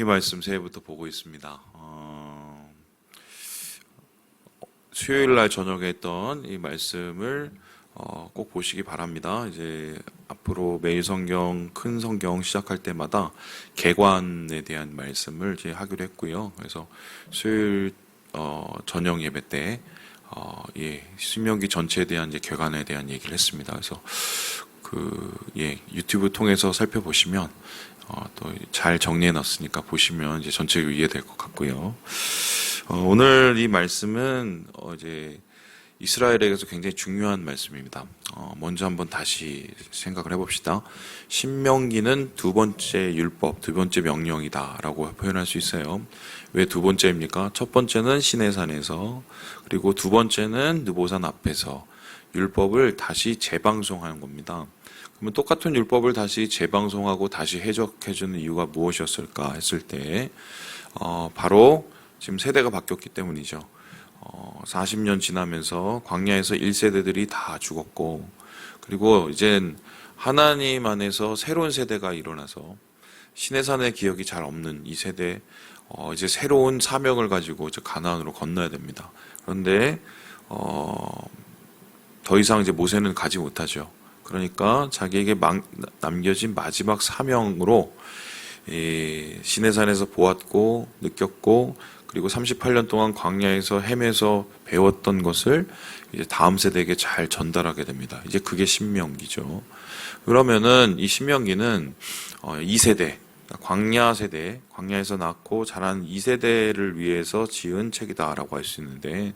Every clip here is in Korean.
말씀 새해부터 보고 있습니다. 수요일 날 저녁에 했던 이 말씀을 꼭 보시기 바랍니다. 이제 앞으로 매일 성경, 큰 성경 시작할 때마다 개관에 대한 말씀을 이제 하기로 했고요. 그래서 수요일 저녁 예배 때 신명기 전체에 대한 이제 개관에 대한 얘기를 했습니다. 그래서 유튜브 통해서 살펴보시면 또 잘 정리해 놨으니까 보시면 이제 전체가 이해될 것 같고요. 오늘 이 말씀은 이제 이스라엘에게서 굉장히 중요한 말씀입니다. 먼저 한번 다시 생각을 해봅시다. 신명기는 두 번째 율법, 두 번째 명령이다라고 표현할 수 있어요. 왜 두 번째입니까? 첫 번째는 시내산에서, 그리고 두 번째는 느보산 앞에서 율법을 다시 재방송하는 겁니다. 그러면 똑같은 율법을 다시 재방송하고 다시 해석해주는 이유가 무엇이었을까 했을 때 바로 지금 세대가 바뀌었기 때문이죠. 40년 지나면서 광야에서 1세대들이 다 죽었고, 그리고 이젠 하나님 안에서 새로운 세대가 일어나서 시내산의 기억이 잘 없는 이 세대, 이제 새로운 사명을 가지고 이제 가나안으로 건너야 됩니다. 그런데 더 이상 이제 모세는 가지 못하죠. 그러니까 자기에게 남겨진 마지막 사명으로 시내산에서 보았고 느꼈고, 그리고 38년 동안 광야에서 헤매서 배웠던 것을 이제 다음 세대에게 잘 전달하게 됩니다. 이제 그게 신명기죠. 그러면은 이 신명기는 2세대, 광야 세대, 광야에서 낳고 자란 2세대를 위해서 지은 책이다라고 할 수 있는데,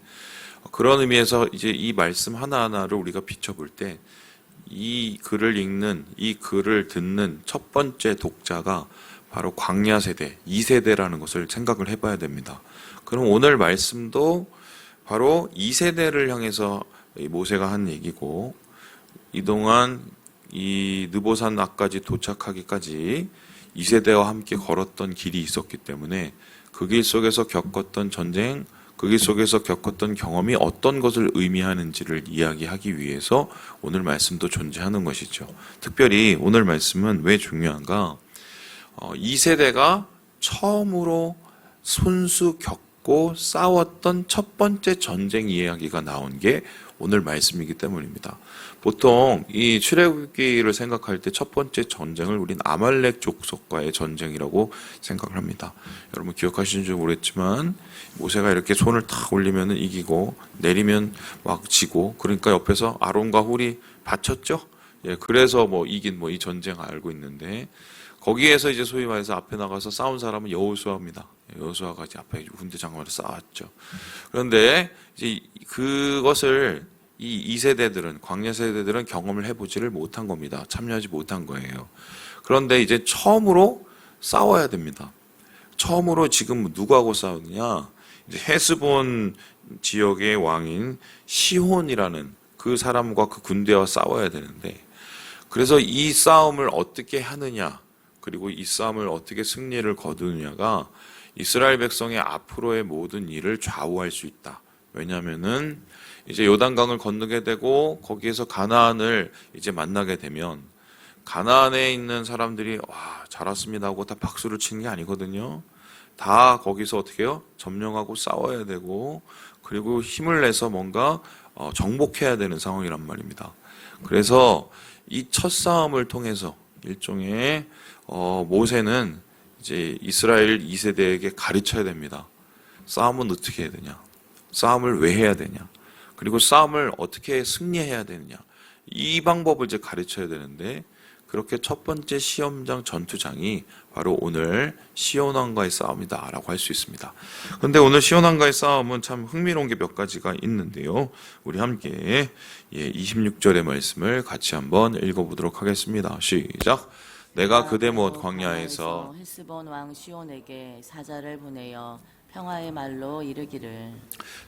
그런 의미에서 이제 이 말씀 하나하나를 우리가 비춰볼 때 이 글을 읽는, 이 글을 듣는 첫 번째 독자가 바로 광야 세대, 2세대라는 것을 생각을 해봐야 됩니다. 그럼 오늘 말씀도 바로 2세대를 향해서 모세가 한 얘기고, 이동안 이 느보산 앞까지 도착하기까지 2세대와 함께 걸었던 길이 있었기 때문에 그 길 속에서 겪었던 전쟁, 그 길 속에서 겪었던 경험이 어떤 것을 의미하는지를 이야기하기 위해서 오늘 말씀도 존재하는 것이죠. 특별히 오늘 말씀은 왜 중요한가? 2세대가 처음으로 손수 겪고 싸웠던 첫 번째 전쟁 이야기가 나온 게 오늘 말씀이기 때문입니다. 보통 이 출애굽기를 생각할 때 첫 번째 전쟁을 우린 아말렉 족속과의 전쟁이라고 생각을 합니다. 여러분 기억하시는지 모르겠지만 모세가 이렇게 손을 탁 올리면 이기고 내리면 막 지고, 그러니까 옆에서 아론과 훌이 받쳤죠. 그래서 이긴 이 전쟁 알고 있는데, 거기에서 이제 소위 말해서 앞에 나가서 싸운 사람은 여호수아입니다. 여호수아가 이제 앞에 군대 장관으로 싸웠죠. 그런데 이제 그것을 이 2세대들은, 광야 세대들은 경험을 해보지를 못한 겁니다. 참여하지 못한 거예요. 그런데 이제 처음으로 싸워야 됩니다. 처음으로 지금 누구하고 싸우느냐? 이제 헤스본 지역의 왕인 시혼이라는 그 사람과 그 군대와 싸워야 되는데, 그래서 이 싸움을 어떻게 하느냐, 그리고 이 싸움을 어떻게 승리를 거두느냐가 이스라엘 백성의 앞으로의 모든 일을 좌우할 수 있다. 왜냐하면은 이제 요단강을 건너게 되고 거기에서 가나안을 이제 만나게 되면 가나안에 있는 사람들이 와, 잘 왔습니다 하고 다 박수를 치는 게 아니거든요. 다 거기서 어떻게 해요? 점령하고 싸워야 되고, 그리고 힘을 내서 뭔가 정복해야 되는 상황이란 말입니다. 그래서 이 첫 싸움을 통해서 일종의 모세는 이제 이스라엘 2세대에게 가르쳐야 됩니다. 싸움은 어떻게 해야 되냐? 싸움을 왜 해야 되냐? 그리고 싸움을 어떻게 승리해야 되느냐? 이 방법을 이제 가르쳐야 되는데, 그렇게 첫 번째 시험장 전투장이 바로 오늘 시온왕과의 싸움이다라고 할 수 있습니다. 그런데 오늘 시온왕과의 싸움은 참 흥미로운 게 몇 가지가 있는데요. 우리 함께 26절의 말씀을 같이 한번 읽어보도록 하겠습니다. 시작. 내가 그대못 광야에서 헤스본 왕 시온에게 사자를 보내어 평화의 말로 이르기를.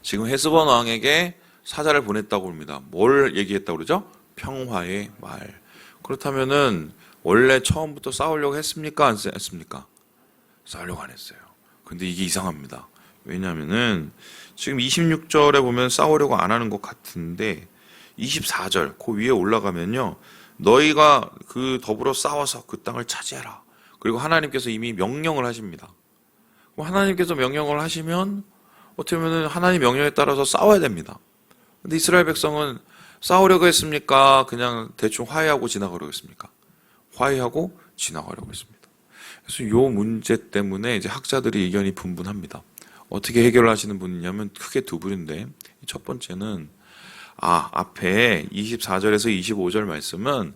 지금 헤스본 왕에게 사자를 보냈다고 합니다. 뭘 얘기했다고 그러죠? 평화의 말. 그렇다면은 원래 처음부터 싸우려고 했습니까? 안 했습니까? 싸우려고 안 했어요. 근데 이게 이상합니다. 왜냐하면은 지금 26절에 보면 싸우려고 안 하는 것 같은데 24절 그 위에 올라가면요, 너희가 그 더불어 싸워서 그 땅을 차지해라. 그리고 하나님께서 이미 명령을 하십니다. 그럼 하나님께서 명령을 하시면 어떻게 보면 하나님 명령에 따라서 싸워야 됩니다. 근데 이스라엘 백성은 싸우려고 했습니까? 그냥 대충 화해하고 지나가려고 했습니까? 화해하고 지나가려고 했습니다. 그래서 이 문제 때문에 이제 학자들이 의견이 분분합니다. 어떻게 해결하시는 분이냐면 크게 두 분인데, 첫 번째는 앞에 24절에서 25절 말씀은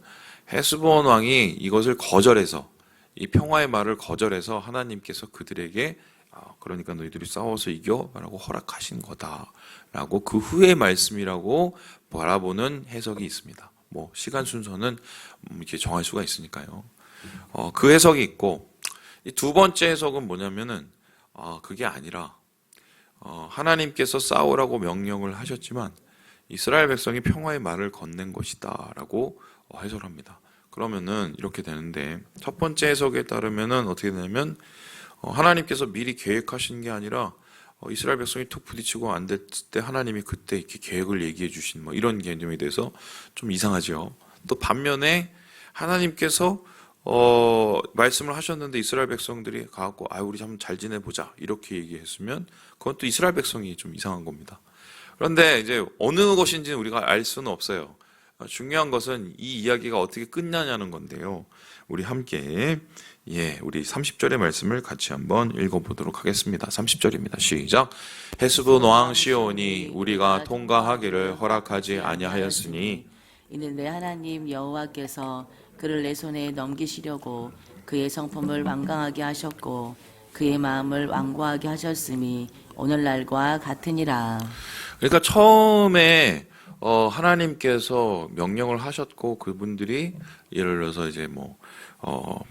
헤스본 왕이 이것을 거절해서, 이 평화의 말을 거절해서 하나님께서 그들에게 그러니까 너희들이 싸워서 이겨 라고 허락하신 거다 라고 그 후의 말씀이라고 바라보는 해석이 있습니다. 뭐 시간 순서는 이렇게 정할 수가 있으니까요. 그 해석이 있고, 이 두 번째 해석은 뭐냐면은 그게 아니라 하나님께서 싸우라고 명령을 하셨지만 이스라엘 백성이 평화의 말을 건넨 것이다 라고 해석합니다. 그러면은 이렇게 되는데, 첫 번째 해석에 따르면은 어떻게 되냐면 하나님께서 미리 계획하신 게 아니라 이스라엘 백성이 툭 부딪히고 안 됐을 때 하나님이 그때 이렇게 계획을 얘기해 주신 뭐 이런 개념에 대해서 좀 이상하죠. 또 반면에 하나님께서 말씀을 하셨는데 이스라엘 백성들이 가갖고 우리 한번 잘 지내보자 이렇게 얘기했으면 그건 또 이스라엘 백성이 좀 이상한 겁니다. 그런데 이제 어느 것인지는 우리가 알 수는 없어요. 중요한 것은 이 이야기가 어떻게 끝나냐는 건데요. 우리 함께 우리 30절의 말씀을 같이 한번 읽어보도록 하겠습니다. 30절입니다. 시작. 헤스본 왕 시온이 우리가 통과하기를 허락하지 아니하였으니 이는 내 하나님 여호와께서 그를 내 손에 넘기시려고 그의 성품을 완강하게 하셨고 그의 마음을 완고하게 하셨음이 오늘날과 같으니라. 그러니까 처음에 하나님께서 명령을 하셨고 그분들이 예를 들어서 이제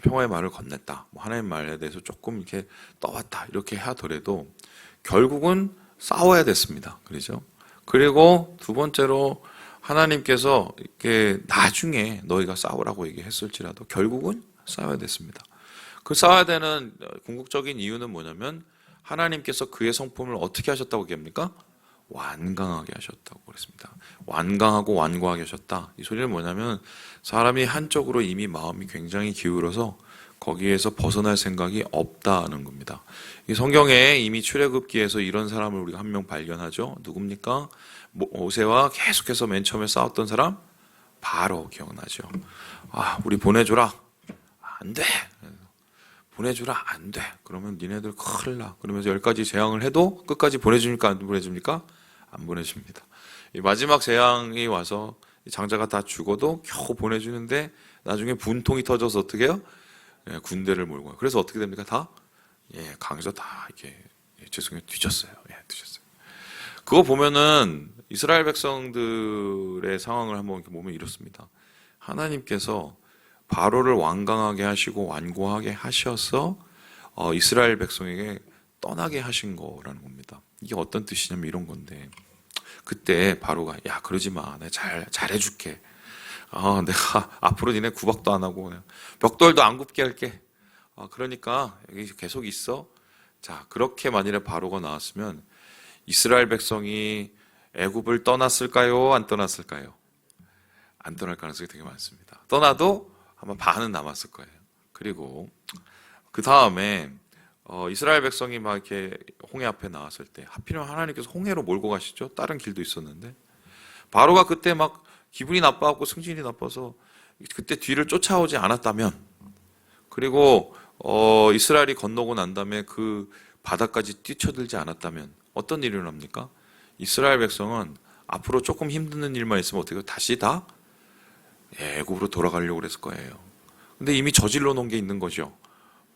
평화의 말을 건넸다. 하나님 말에 대해서 조금 이렇게 떠왔다. 이렇게 하더라도 결국은 싸워야 됐습니다. 그렇죠? 그리고 두 번째로 하나님께서 이렇게 나중에 너희가 싸우라고 얘기했을지라도 결국은 싸워야 됐습니다. 그 싸워야 되는 궁극적인 이유는 뭐냐면 하나님께서 그의 성품을 어떻게 하셨다고 얘기합니까? 완강하게 하셨다고 그랬습니다. 완강하고 완고하게 하셨다. 이 소리는 뭐냐면 사람이 한쪽으로 이미 마음이 굉장히 기울어서 거기에서 벗어날 생각이 없다는 겁니다. 이 성경에 이미 출애굽기에서 이런 사람을 우리가 한 명 발견하죠. 누굽니까? 모세와 계속해서 맨 처음에 싸웠던 사람? 바로 기억나죠. 우리 보내줘라. 안 돼. 보내주라. 안 돼. 그러면 니네들 큰일 나. 그러면서 10가지 재앙을 해도 끝까지 보내줍니까? 안 보내줍니까? 안 보내줍니다. 이 마지막 재앙이 와서 장자가 다 죽어도 겨우 보내주는데 나중에 분통이 터져서 어떻게 해요? 군대를 몰고 가요. 그래서 어떻게 됩니까? 다? 강에서 다 이렇게 죄송해요. 뒤졌어요. 뒤졌어요. 그거 보면은 이스라엘 백성들의 상황을 한번 이렇게 보면 이렇습니다. 하나님께서 바로를 완강하게 하시고 완고하게 하셔서 이스라엘 백성에게 떠나게 하신 거라는 겁니다. 이게 어떤 뜻이냐면 이런 건데, 그때 바로가 그러지 마. 내가 잘해줄게. 내가 앞으로 니네 구박도 안 하고 그냥 벽돌도 안 굽게 할게. 그러니까 여기 계속 있어. 자, 그렇게 만일에 바로가 나왔으면 이스라엘 백성이 애굽을 떠났을까요? 안 떠났을까요? 안 떠날 가능성이 되게 많습니다. 떠나도 아마 반은 남았을 거예요. 그리고 그 다음에 이스라엘 백성이 막 이렇게 홍해 앞에 나왔을 때 하필이면 하나님께서 홍해로 몰고 가시죠. 다른 길도 있었는데 바로가 그때 막 기분이 나빠갖고 승진이 나빠서 그때 뒤를 쫓아오지 않았다면, 그리고 이스라엘이 건너고 난 다음에 그 바다까지 뛰쳐들지 않았다면 어떤 일이 일어납니까? 이스라엘 백성은 앞으로 조금 힘든 일만 있으면 어떻게 다시 다 애굽으로 돌아가려고 그랬을 거예요. 근데 이미 저질러 놓은 게 있는 거죠.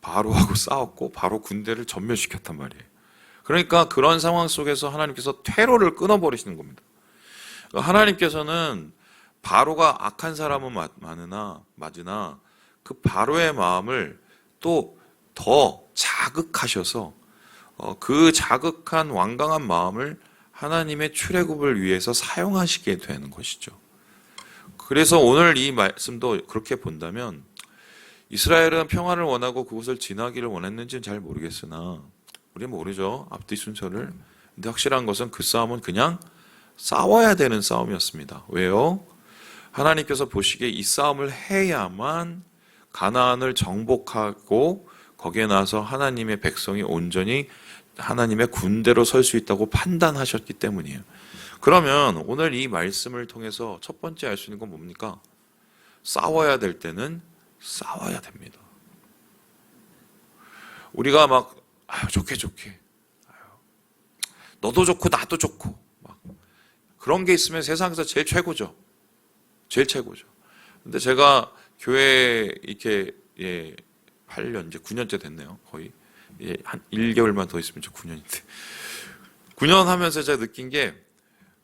바로하고 싸웠고 바로 군대를 전멸시켰단 말이에요. 그러니까 그런 상황 속에서 하나님께서 퇴로를 끊어버리시는 겁니다. 하나님께서는 바로가 악한 사람은 맞으나 그 바로의 마음을 또 더 자극하셔서 그 자극한 완강한 마음을 하나님의 출애굽을 위해서 사용하시게 되는 것이죠. 그래서 오늘 이 말씀도 그렇게 본다면 이스라엘은 평화를 원하고 그곳을 지나기를 원했는지는 잘 모르겠으나 우리는 모르죠. 앞뒤 순서를. 근데 확실한 것은 그 싸움은 그냥 싸워야 되는 싸움이었습니다. 왜요? 하나님께서 보시기에 이 싸움을 해야만 가나안을 정복하고 거기에 나와서 하나님의 백성이 온전히 하나님의 군대로 설 수 있다고 판단하셨기 때문이에요. 그러면 오늘 이 말씀을 통해서 첫 번째 알 수 있는 건 뭡니까? 싸워야 될 때는 싸워야 됩니다. 우리가 막 아유 좋게 아유, 너도 좋고 나도 좋고 막 그런 게 있으면 세상에서 제일 최고죠. 제일 최고죠. 근데 제가 교회 이렇게 8년 이제 9년째 됐네요. 거의 한 1개월만 더 있으면 이제 9년인데 9년 하면서 제가 느낀 게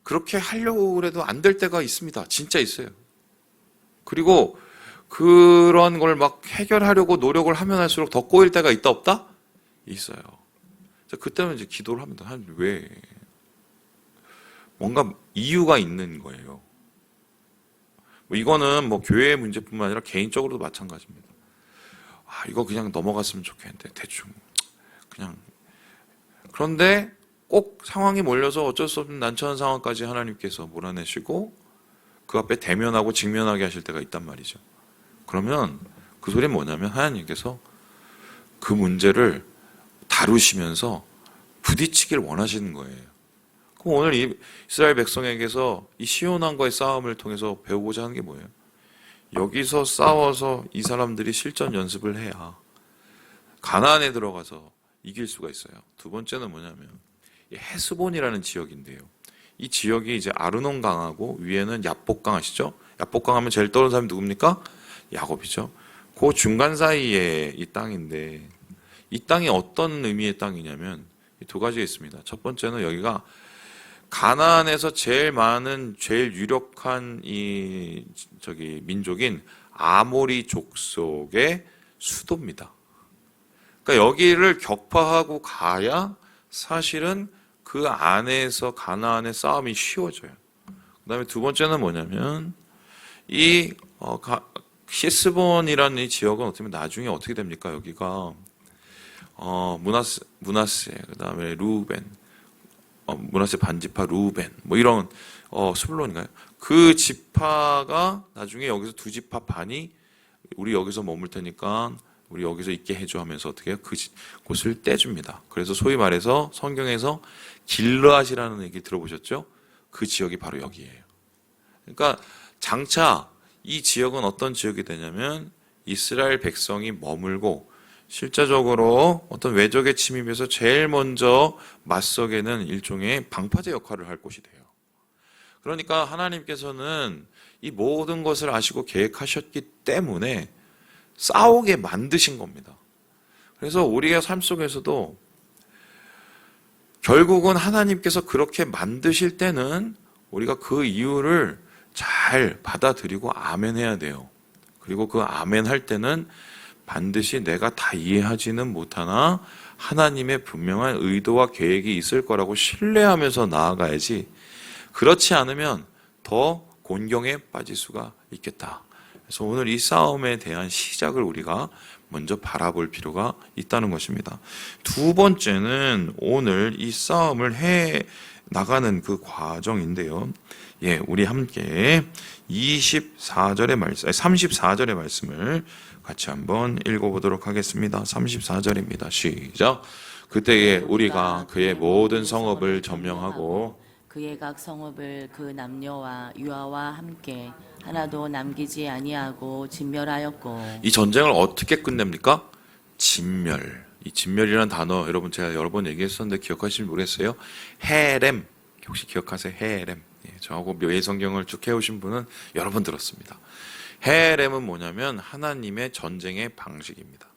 그렇게 하려고 해도 안 될 때가 있습니다. 진짜 있어요. 그리고 그런 걸 막 해결하려고 노력을 하면 할수록 더 꼬일 때가 있다 없다? 있어요. 그때는 이제 기도를 합니다. 왜? 뭔가 이유가 있는 거예요. 이거는 뭐 교회의 문제뿐만 아니라 개인적으로도 마찬가지입니다. 이거 그냥 넘어갔으면 좋겠는데 대충 그냥 그런데 꼭 상황이 몰려서 어쩔 수 없는 난처한 상황까지 하나님께서 몰아내시고 그 앞에 대면하고 직면하게 하실 때가 있단 말이죠. 그러면 그 소리는 뭐냐면 하나님께서 그 문제를 다루시면서 부딪히길 원하시는 거예요. 그럼 오늘 이 이스라엘 백성에게서 이 시온왕과의 싸움을 통해서 배우고자 하는 게 뭐예요? 여기서 싸워서 이 사람들이 실전 연습을 해야 가나안에 들어가서 이길 수가 있어요. 두 번째는 뭐냐면 헤스본이라는 지역인데요. 이 지역이 이제 아르논 강하고 위에는 야복강 아시죠? 야복강 하면 제일 떠오르는 사람이 누굽니까? 야곱이죠. 그 중간 사이에 이 땅인데 이 땅이 어떤 의미의 땅이냐면 두 가지가 있습니다. 첫 번째는 여기가 가나안에서 제일 많은 제일 유력한 민족인 아모리 족속의 수도입니다. 그러니까 여기를 격파하고 가야 사실은 그 안에서 가나안의 싸움이 쉬워져요. 그다음에 두 번째는 뭐냐면 이 히스본이라는 이 지역은 어떻게 보면 나중에 어떻게 됩니까? 여기가 문하세 그다음에 루벤 문하세 반지파 루벤 뭐 이런 스불론인가요? 그 지파가 나중에 여기서 두 지파 반이 우리 여기서 머물 테니까 우리 여기서 있게 해줘 하면서 어떻게 해요? 그 곳을 떼줍니다. 그래서 소위 말해서 성경에서 길르앗이라는 얘기 들어보셨죠? 그 지역이 바로 여기예요. 그러니까 장차 이 지역은 어떤 지역이 되냐면 이스라엘 백성이 머물고 실제적으로 어떤 외적의 침입에서 제일 먼저 맞서게는 일종의 방파제 역할을 할 곳이 돼요. 그러니까 하나님께서는 이 모든 것을 아시고 계획하셨기 때문에 싸우게 만드신 겁니다. 그래서 우리의 삶 속에서도 결국은 하나님께서 그렇게 만드실 때는 우리가 그 이유를 잘 받아들이고 아멘해야 돼요. 그리고 그 아멘 할 때는 반드시 내가 다 이해하지는 못하나 하나님의 분명한 의도와 계획이 있을 거라고 신뢰하면서 나아가야지 그렇지 않으면 더 곤경에 빠질 수가 있겠다. 그래서 오늘 이 싸움에 대한 시작을 우리가 먼저 바라볼 필요가 있다는 것입니다. 두 번째는 오늘 이 싸움을 해 나가는 그 과정인데요. 우리 함께 34절의 말씀, 34절의 말씀을 같이 한번 읽어보도록 하겠습니다. 34절입니다. 시작. 그때에 우리가 그의 모든 성읍을 점령하고 그의 각 성읍을 그 남녀와 유아와 함께 하나도 남기지 아니하고 진멸하였고. 이 전쟁을 어떻게 끝냅니까? 진멸. 이 진멸이라는 단어 여러분 제가 여러 번 얘기했었는데 기억하실지 모르겠어요. 헤렘. 혹시 기억하세요? 헤렘. 저하고 묘의 성경을 쭉 해오신 분은 여러 번 들었습니다. 헤렘은 뭐냐면 하나님의 전쟁의 방식입니다.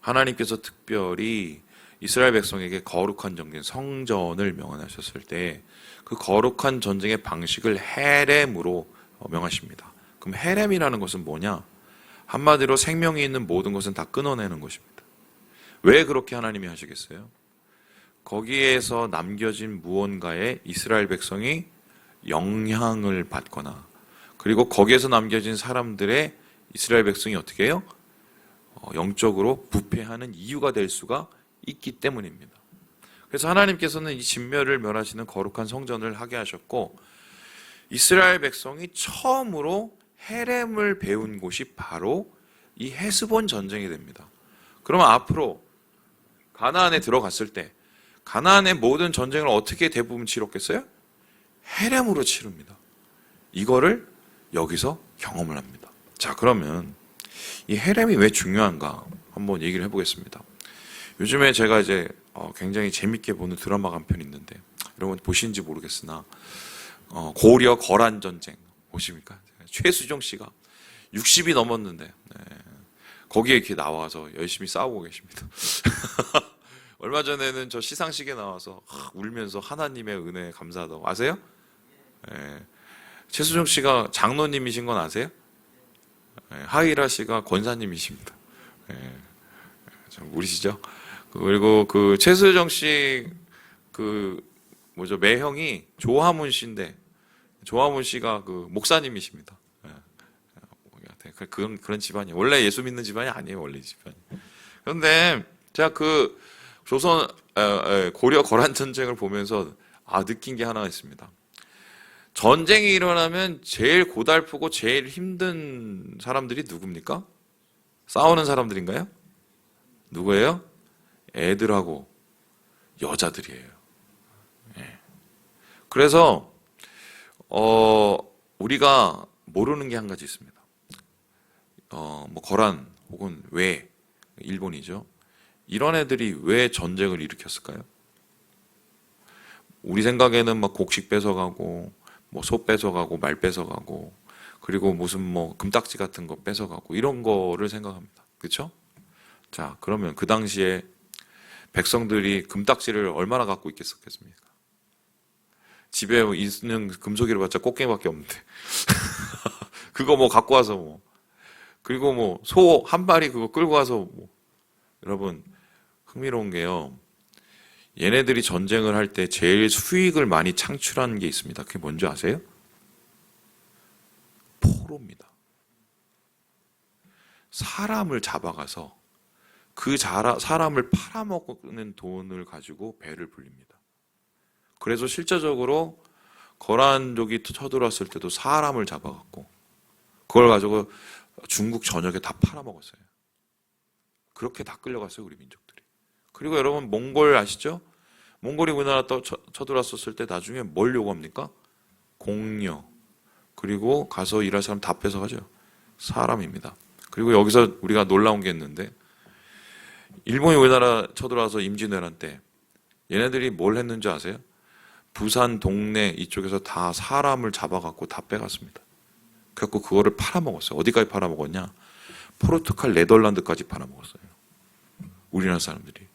하나님께서 특별히 이스라엘 백성에게 거룩한 전쟁, 성전을 명하셨을 때 그 거룩한 전쟁의 방식을 헤렘으로 명하십니다. 그럼 헤렘이라는 것은 뭐냐? 한마디로 생명이 있는 모든 것은 다 끊어내는 것입니다. 왜 그렇게 하나님이 하시겠어요? 거기에서 남겨진 무언가에 이스라엘 백성이 영향을 받거나 그리고 거기에서 남겨진 사람들의 이스라엘 백성이 어떻게 해요? 영적으로 부패하는 이유가 될 수가 있기 때문입니다. 그래서 하나님께서는 이 진멸을 멸하시는 거룩한 성전을 하게 하셨고 이스라엘 백성이 처음으로 헤렘을 배운 곳이 바로 이 헤스본 전쟁이 됩니다. 그러면 앞으로 가나안에 들어갔을 때 가나안의 모든 전쟁을 어떻게 대부분 치렀겠어요? 헤렘으로 치릅니다. 이거를 여기서 경험을 합니다. 자, 그러면 이 헤렘이 왜 중요한가 한번 얘기를 해보겠습니다. 요즘에 제가 이제 굉장히 재밌게 보는 드라마가 한 편 있는데 여러분 보시는지 모르겠으나 고려 거란 전쟁 보십니까? 최수종 씨가 60이 넘었는데 거기에 이렇게 나와서 열심히 싸우고 계십니다. 얼마 전에는 저 시상식에 나와서 울면서 하나님의 은혜에 감사하다고 아세요? 최수종 씨가 장로님이신 건 아세요? 하이라 씨가 권사님이십니다. 참 모르시죠? 그리고 그 최수정 씨 매형이 조화문 씨인데 조화문 씨가 그 목사님이십니다. 그런 집안이에요. 원래 예수 믿는 집안이 아니에요. 원래 집안이. 그런데 제가 그 조선 고려 거란 전쟁을 보면서 느낀 게 하나 있습니다. 전쟁이 일어나면 제일 고달프고 제일 힘든 사람들이 누굽니까? 싸우는 사람들인가요? 누구예요? 애들하고 여자들이에요. 그래서 우리가 모르는 게 한 가지 있습니다. 거란 혹은 왜 일본이죠. 이런 애들이 왜 전쟁을 일으켰을까요? 우리 생각에는 막 곡식 뺏어가고 소 뺏어가고 말 뺏어가고 그리고 무슨 금딱지 같은 거 뺏어가고 이런 거를 생각합니다. 그렇죠? 자, 그러면 그 당시에 백성들이 금딱지를 얼마나 갖고 있겠습니까? 집에 있는 금속이를 봤자 꽃게밖에 없는데 그거 갖고 와서 그리고 소 한 마리 그거 끌고 와서 여러분 흥미로운 게요. 얘네들이 전쟁을 할 때 제일 수익을 많이 창출하는 게 있습니다. 그게 뭔지 아세요? 포로입니다. 사람을 잡아가서 그 사람을 팔아먹는 돈을 가지고 배를 불립니다. 그래서 실제적으로 거란족이 쳐들어왔을 때도 사람을 잡아갖고 그걸 가지고 중국 전역에 다 팔아먹었어요. 그렇게 다 끌려갔어요, 우리 민족들이. 그리고 여러분 몽골 아시죠? 몽골이 우리나라 또 쳐들어왔었을 때 나중에 뭘 요구합니까? 공료. 그리고 가서 일할 사람 다 뺏어가죠. 사람입니다. 그리고 여기서 우리가 놀라운 게 있는데 일본이 우리나라 쳐들어와서 임진왜란 때 얘네들이 뭘 했는지 아세요? 부산 동네 이쪽에서 다 사람을 잡아갖고 다 빼갔습니다. 그래갖고 그거를 팔아먹었어요. 어디까지 팔아먹었냐? 포르투갈, 네덜란드까지 팔아먹었어요. 우리나라 사람들이.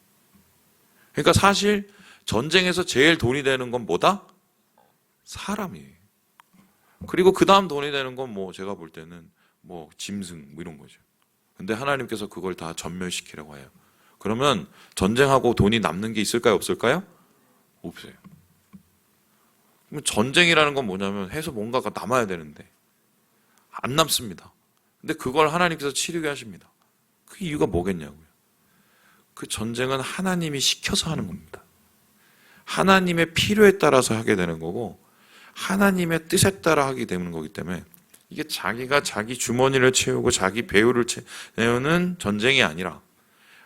그러니까 사실 전쟁에서 제일 돈이 되는 건 뭐다? 사람이에요. 그리고 그 다음 돈이 되는 건 제가 볼 때는 짐승 이런 거죠. 근데 하나님께서 그걸 다 전멸시키라고 해요. 그러면 전쟁하고 돈이 남는 게 있을까요? 없을까요? 없어요. 그럼 전쟁이라는 건 뭐냐면 해서 뭔가가 남아야 되는데 안 남습니다. 근데 그걸 하나님께서 치르게 하십니다. 그 이유가 뭐겠냐고요. 그 전쟁은 하나님이 시켜서 하는 겁니다. 하나님의 필요에 따라서 하게 되는 거고 하나님의 뜻에 따라 하게 되는 거기 때문에 이게 자기가 자기 주머니를 채우고 자기 배우를 채우는 전쟁이 아니라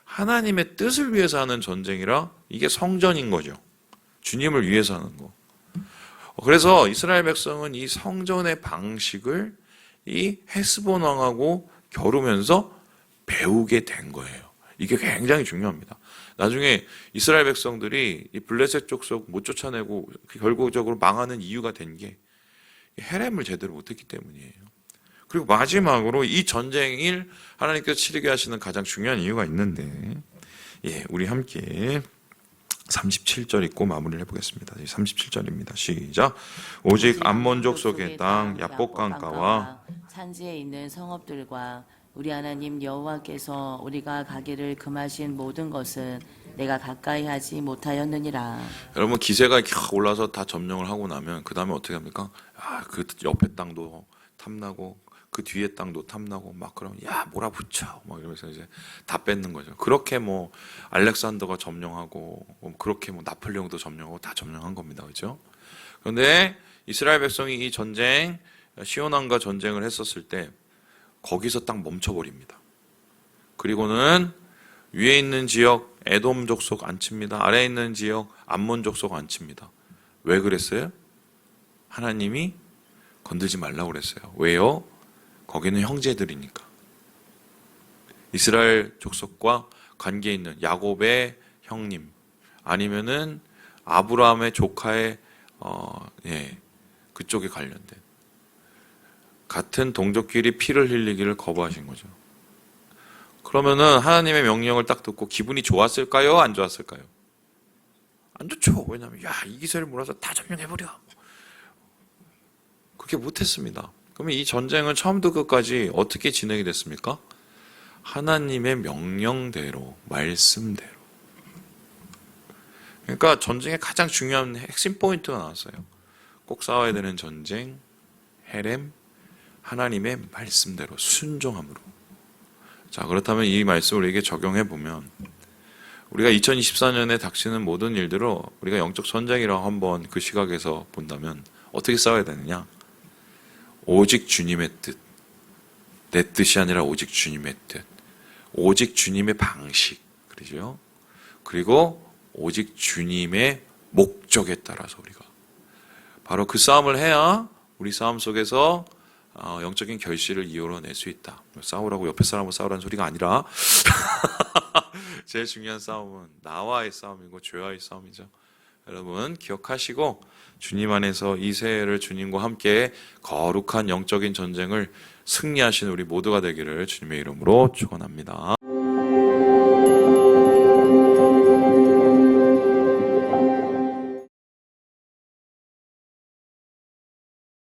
하나님의 뜻을 위해서 하는 전쟁이라 이게 성전인 거죠. 주님을 위해서 하는 거. 그래서 이스라엘 백성은 이 성전의 방식을 이 헤스본 왕하고 겨루면서 배우게 된 거예요. 이게 굉장히 중요합니다. 나중에 이스라엘 백성들이 이 블레셋 족속 못 쫓아내고 결국적으로 망하는 이유가 된 게 헤렘을 제대로 못했기 때문이에요. 그리고 마지막으로 이 전쟁을 하나님께서 치르게 하시는 가장 중요한 이유가 있는데 우리 함께 37절 읽고 마무리를 해보겠습니다. 37절입니다. 시작. 오직 암몬족 속의 땅 야복강가와 산지에 있는 성읍들과 우리 하나님 여호와께서 우리가 가기를 금하신 모든 것은 내가 가까이 하지 못하였느니라. 여러분 기세가 올라서 다 점령을 하고 나면 그 다음에 어떻게 합니까? 그 옆에 땅도 탐나고 그 뒤에 땅도 탐나고 막 그러면 몰아붙여 막 이러면서 이제 다 뺏는 거죠. 그렇게 알렉산더가 점령하고 그렇게 나폴레옹도 점령하고 다 점령한 겁니다. 그렇죠? 그런데 이스라엘 백성이 이 전쟁 시온왕과 전쟁을 했었을 때 거기서 딱 멈춰버립니다. 그리고는 위에 있는 지역 에돔 족속 안 칩니다. 아래에 있는 지역 암몬 족속 안 칩니다. 왜 그랬어요? 하나님이 건들지 말라고 그랬어요. 왜요? 거기는 형제들이니까. 이스라엘 족속과 관계 있는 야곱의 형님 아니면은 아브라함의 조카의 그쪽에 관련된 같은 동족끼리 피를 흘리기를 거부하신 거죠. 그러면은 하나님의 명령을 딱 듣고 기분이 좋았을까요? 안 좋았을까요? 안 좋죠. 왜냐하면 이 기세를 몰아서 다 점령해버려. 그렇게 못했습니다. 그러면 이 전쟁은 처음부터 끝까지 어떻게 진행이 됐습니까? 하나님의 명령대로, 말씀대로. 그러니까 전쟁의 가장 중요한 핵심 포인트가 나왔어요. 꼭 싸워야 되는 전쟁, 헤렘, 하나님의 말씀대로, 순종함으로. 자, 그렇다면 이 말씀을 우리에게 적용해 보면 우리가 2024년에 닥치는 모든 일들을 우리가 영적 전쟁이라고 한번 그 시각에서 본다면 어떻게 싸워야 되느냐? 오직 주님의 뜻. 내 뜻이 아니라 오직 주님의 뜻. 오직 주님의 방식. 그러죠? 그리고 오직 주님의 목적에 따라서 우리가 바로 그 싸움을 해야 우리 싸움 속에서 영적인 결실을 이끌어낼 수 있다. 싸우라고 옆에 사람하고 싸우라는 소리가 아니라 제일 중요한 싸움은 나와의 싸움이고 죄와의 싸움이죠. 여러분 기억하시고 주님 안에서 이 새해를 주님과 함께 거룩한 영적인 전쟁을 승리하시는 우리 모두가 되기를 주님의 이름으로 축원합니다.